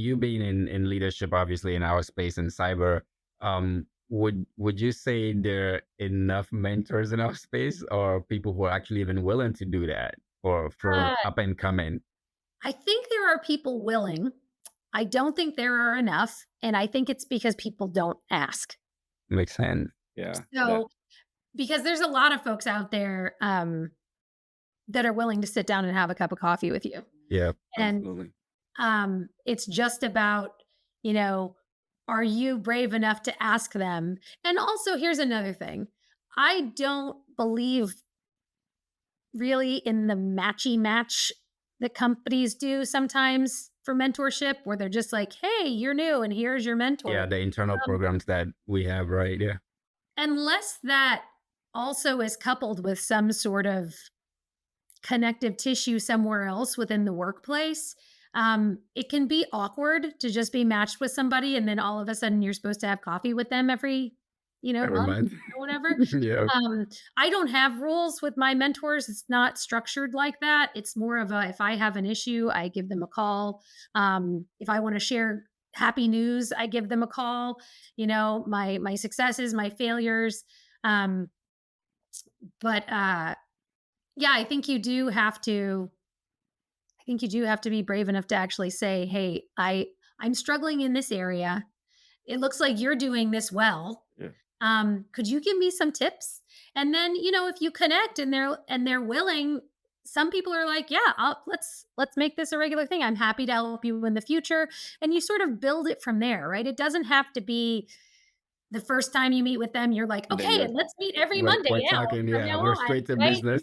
you being in leadership, obviously in our space in cyber, would you say there are enough mentors in our space, or people who are actually even willing to do that, or for Uh, up and coming? I think there are people willing. I don't think there are enough, and I think it's because people don't ask. Makes sense. Yeah. So, because there's a lot of folks out there, that are willing to sit down and have a cup of coffee with you. Yeah. And, Absolutely. it's just about, you know, are you brave enough to ask them? And also, here's another thing. I don't believe really in the matchy match that companies do sometimes for mentorship, where they're just like, "Hey, you're new and here's your Yeah, mentor." the internal Um, programs that we have, right? Yeah. unless that also is coupled with some sort of connective tissue somewhere else within the workplace, it can be awkward to just be matched with somebody and then all of a sudden you're supposed to have coffee with them every, Never month mind. or whatever. Yeah. I don't have rules with my mentors. It's not structured like that. It's more of a, if I have an issue, I give them a call. If I want to share happy news, I give them a call. My successes, my failures. Um, but yeah, I think you do have to be brave enough to actually say, "Hey, I'm struggling in this area. It looks like you're doing this well. Yeah. Could you give me some tips?" And then, if you connect and they're willing, some people are like, "Yeah, let's make this a regular thing. I'm happy to help you in the future." And you sort of build it from there, right? It doesn't have to be the first time you meet with them, you're like, And then "Okay, you're let's meet every we're, Monday we're now talking, from yeah, now we're on," straight to right? business.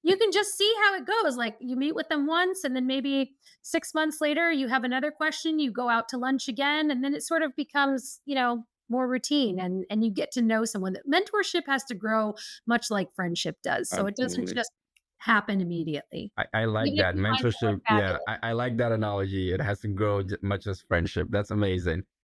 You can just see how it goes. Like, you meet with them once, and then maybe 6 months later, you have another question. You go out to lunch again, and then it sort of becomes, more routine, and you get to know someone. That mentorship has to grow much like friendship does, so it doesn't Absolutely. just happen immediately. I like Even if that you find someone mentorship. Yeah, fabulous. I like that analogy. It has to grow much as friendship. That's amazing.